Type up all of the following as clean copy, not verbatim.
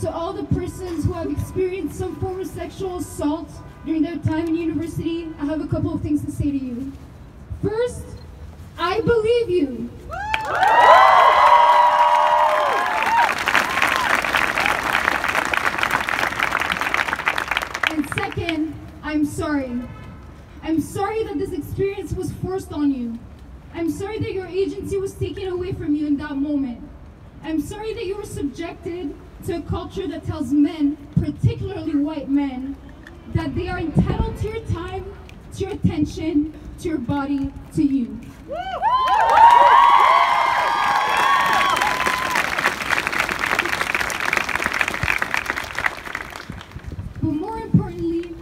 To all the persons who have experienced some form of sexual assault during their time in university, I have a couple of things to say to you. First, I believe you. And second, I'm sorry. I'm sorry that this experience was forced on you. I'm sorry that your agency was taken away from you in that moment. I'm sorry that you were subjected to a culture that tells men, particularly white men, that they are entitled to your time, to your attention, to your body, to you. But more importantly,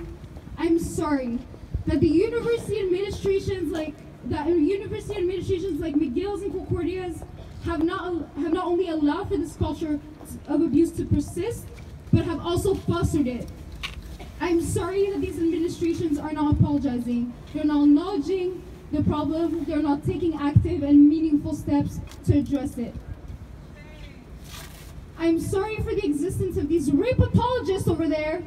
I'm sorry that university administrations like McGill's and Concordia's have not only allowed for this culture of abuse to persist, but have also fostered it. I'm sorry that these administrations are not apologizing. They're not acknowledging the problem. They're not taking active and meaningful steps to address it. I'm sorry for the existence of these rape apologists over there.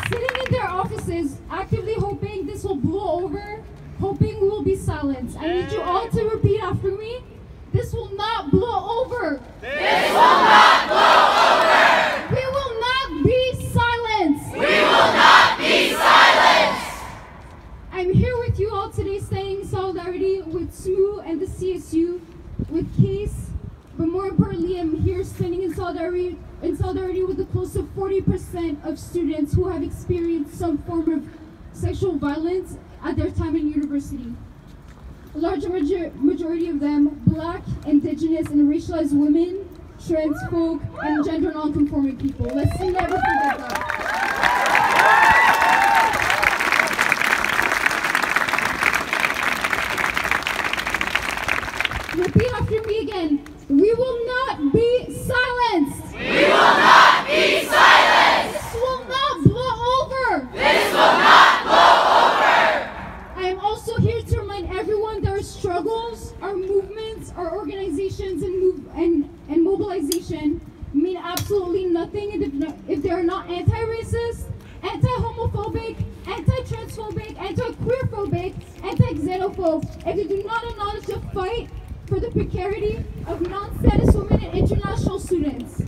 Sitting in their offices, actively hoping this will blow over, hoping we will be silenced. I need you all to repeat after me. This will not blow over. This will not blow over. We will not be silenced. We will not be silenced. I'm here with you all today standing in solidarity with SMU and the CSU, with CASE, but more importantly, I'm here standing in solidarity with the close to 40% of students who have experienced some form of sexual violence at their time in university. A large majority of them Black, Indigenous, and racialized women, trans folk, and gender non-conforming people. Let's never forget that. Repeat after me again. We will not be silenced. We will not be silenced. This will not blow over. This will not blow over. I am also here to remind everyone that our struggles, our movements, our organizations, and mobilization mean absolutely nothing if they are not anti-racist, anti-homophobic, anti-transphobic, anti-queerphobic, anti-xenophobe, if they do not acknowledge the fight for the precarity of non-status women and international students.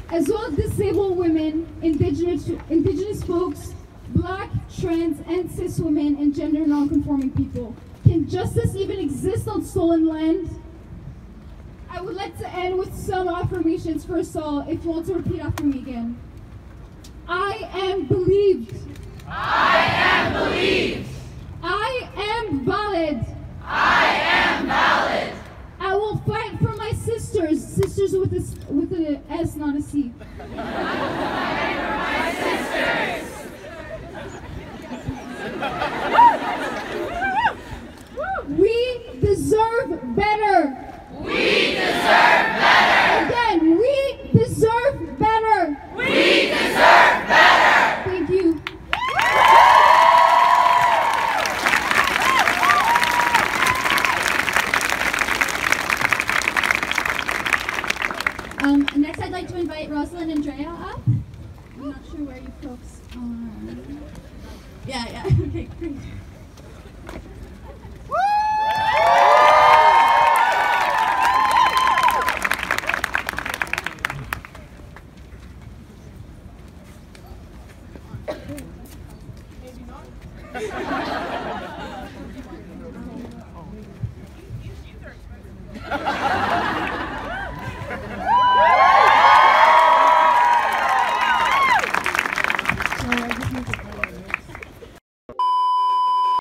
As well as disabled women, indigenous folks, Black, trans, and cis women, and gender non-conforming people. Can justice even exist on stolen land? I would like to end with some affirmations for us all, if you want to repeat after me again. I am believed. I am believed. I am valid. I am valid. I will fight for my sisters with an S, not a C. Fight for my sisters. We deserve better. We deserve better. Again, we deserve better. We deserve better. Thank you. Next, I'd like to invite Rosalind and Drea up. I'm not sure where you folks are. Yeah, okay, great.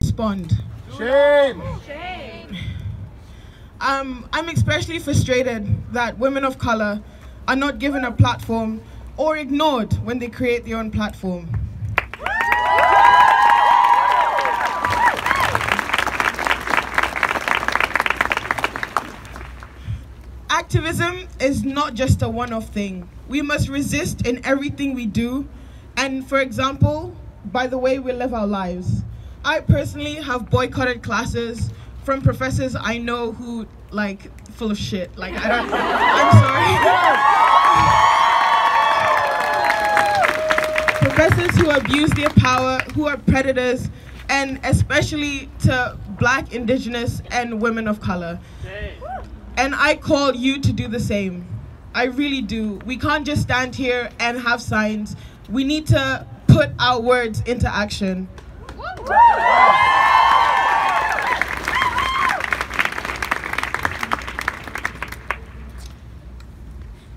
Respond. Shame. I'm especially frustrated that women of color are not given a platform or ignored when they create their own platform. activism is not just a one-off thing. We must resist in everything we do, and for example, by the way we live our lives. I personally have boycotted classes from professors I know who, like, full of shit. Like, I'm sorry. Professors who abuse their power, who are predators, and especially to Black, Indigenous, and women of color. And I call you to do the same. I really do. We can't just stand here and have signs. We need to put our words into action.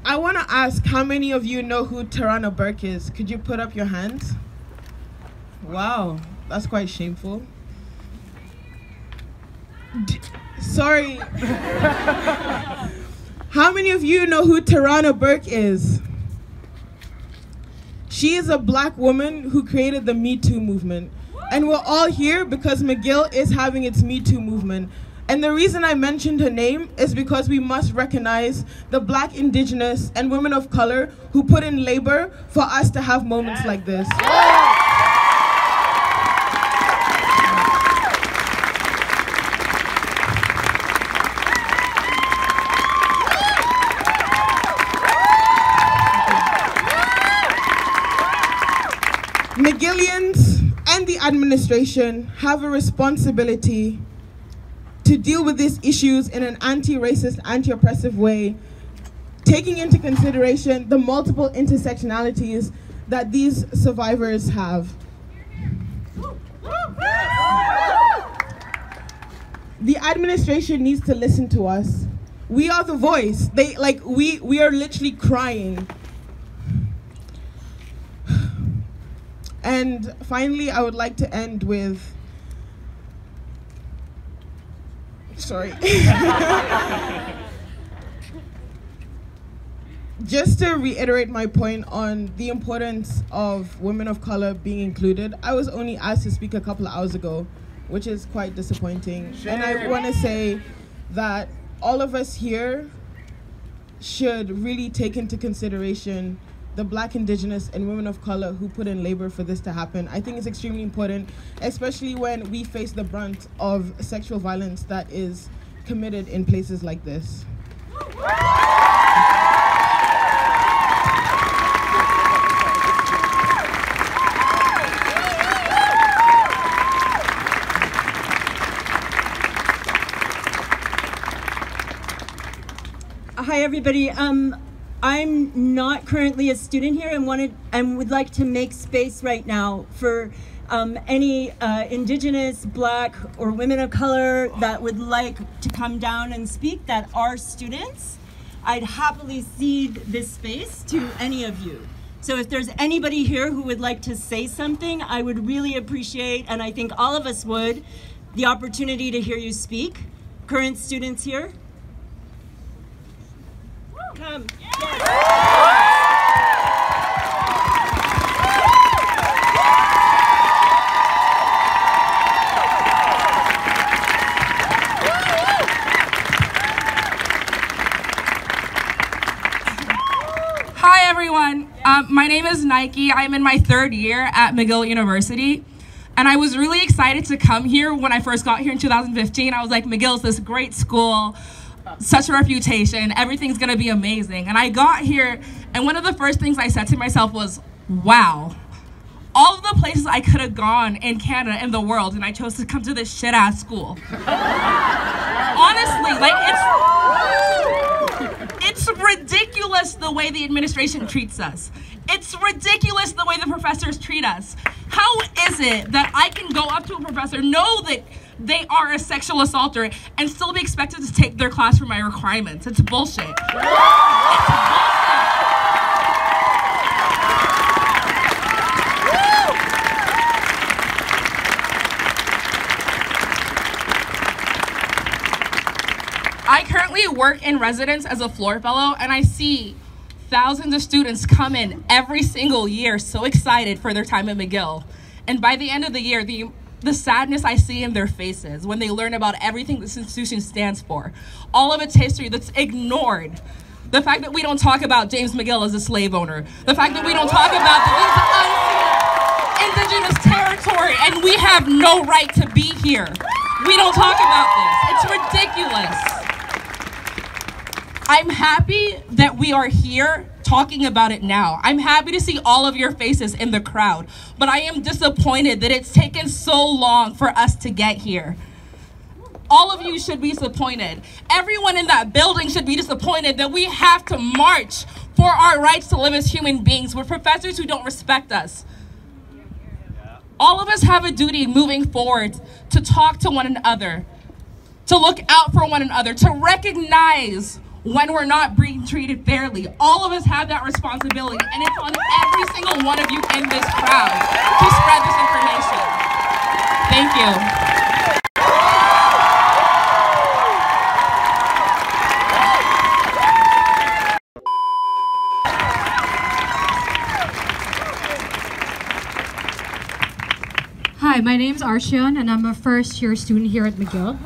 I want to ask how many of you know who Tarana Burke is? Could you put up your hands? Wow, that's quite shameful. Sorry. How many of you know who Tarana Burke is? She is a Black woman who created the Me Too movement. And we're all here because McGill is having its Me Too movement. And the reason I mentioned her name is because we must recognize the Black, Indigenous, and women of color who put in labor for us to have moments like this. McGillians and the administration have a responsibility to deal with these issues in an anti-racist, anti-oppressive way, taking into consideration the multiple intersectionalities that these survivors have. The administration needs to listen to us. We are the voice. We are literally crying. And finally, I would like to end with, sorry. Just to reiterate my point on the importance of women of color being included, I was only asked to speak a couple of hours ago, which is quite disappointing. And I want to say that all of us here should really take into consideration the Black, Indigenous, and women of color who put in labor for this to happen. I think it's extremely important, especially when we face the brunt of sexual violence that is committed in places like this. Hi, everybody. I'm not currently a student here and would like to make space right now for any Indigenous, Black, or women of color that would like to come down and speak that are students. I'd happily cede this space to any of you. So if there's anybody here who would like to say something, I would really appreciate, and I think all of us would, the opportunity to hear you speak. Current students here? Come. Hi everyone, my name is Nike. I'm in my 3rd year at McGill University. And I was really excited to come here when I first got here in 2015. I was like, McGill's this great school, such a reputation, everything's gonna be amazing. And I got here, and one of the first things I said to myself was, wow, all of the places I could have gone in Canada and the world, and I chose to come to this shit-ass school. Honestly, like, it's ridiculous the way the administration treats us. It's ridiculous the way the professors treat us. How is it that I can go up to a professor, know that they are a sexual assaulter, and still be expected to take their class for my requirements? It's bullshit. It's bullshit. I currently work in residence as a floor fellow, and I see thousands of students come in every single year so excited for their time at McGill. And by the end of the year, the the sadness I see in their faces when they learn about everything this institution stands for. All of its history that's ignored. The fact that we don't talk about James McGill as a slave owner. The fact that we don't talk about the indigenous territory and we have no right to be here. We don't talk about this. It's ridiculous. I'm happy that we are here talking about it now. I'm happy to see all of your faces in the crowd, but I am disappointed that it's taken so long for us to get here. All of you should be disappointed. Everyone in that building should be disappointed that we have to march for our rights to live as human beings with professors who don't respect us. All of us have a duty moving forward to talk to one another, to look out for one another, to recognize when we're not being treated fairly. All of us have that responsibility, and it's on every single one of you in this crowd to spread this information. Thank you. Hi, my name's Arshian, and I'm a first-year student here at McGill.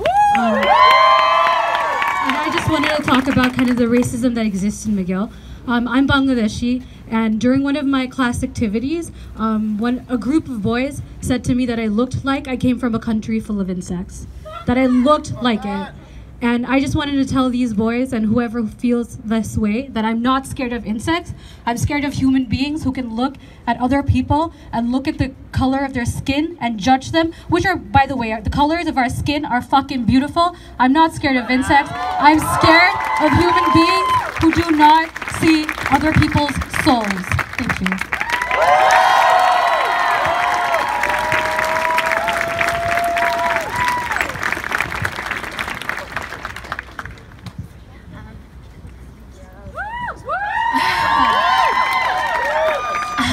And I just wanted to talk about kind of the racism that exists in McGill. I'm Bangladeshi, and during one of my class activities, a group of boys said to me that I looked like I came from a country full of insects. That I looked like it. And I just wanted to tell these boys and whoever feels this way that I'm not scared of insects. I'm scared of human beings who can look at other people and look at the color of their skin and judge them, which are, by the way, the colors of our skin are fucking beautiful. I'm not scared of insects. I'm scared of human beings who do not see other people's souls. Thank you.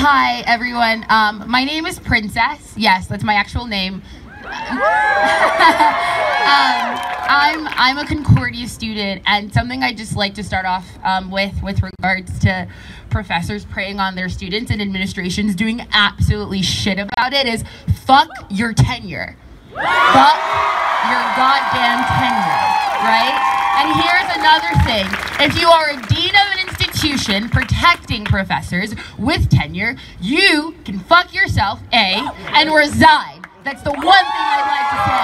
Hi, everyone. My name is Princess. Yes, that's my actual name. I'm a Concordia student, and something I just like to start off with regards to professors preying on their students and administrations doing absolutely shit about it is fuck your tenure. Fuck your goddamn tenure, right? And here's another thing. If you are a dean of an institution protecting professors with tenure, you can fuck yourself, A, and resign. That's the one thing I'd like to say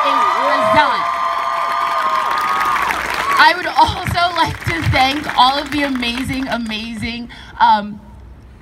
is resign. I would also like to thank all of the amazing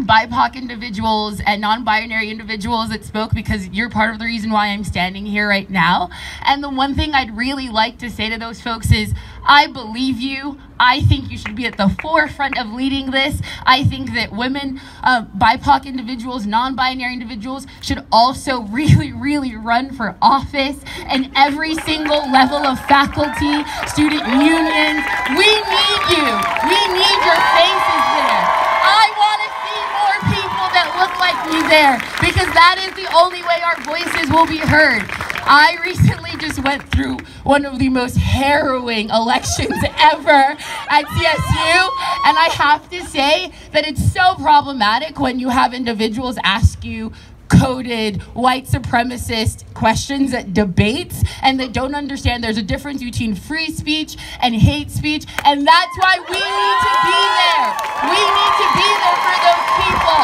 BIPOC individuals and non-binary individuals that spoke, because you're part of the reason why I'm standing here right now. And the one thing I'd really like to say to those folks is, I believe you. I think you should be at the forefront of leading this. I think that women, BIPOC individuals, non-binary individuals should also really run for office, and every single level of faculty, student unions. We need you. We need your faces there. I want to see more people that look like me there, because that is the only way our voices will be heard. I recently just went through one of the most harrowing elections ever at CSU, and I have to say that it's so problematic when you have individuals ask you coded white supremacist questions at debates and they don't understand there's a difference between free speech and hate speech, and that's why we need to be there. We need to be there for those people.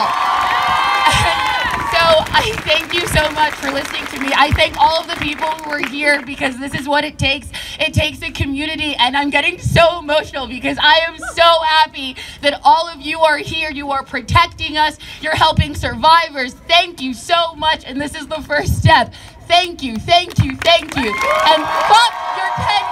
So I thank you so much for listening to me. I thank all of the people who are here, because this is what it takes. It takes a community, and I'm getting so emotional because I am so happy that all of you are here. You are protecting us. You're helping survivors. Thank you so much, and this is the first step. Thank you, thank you, thank you. And fuck your 10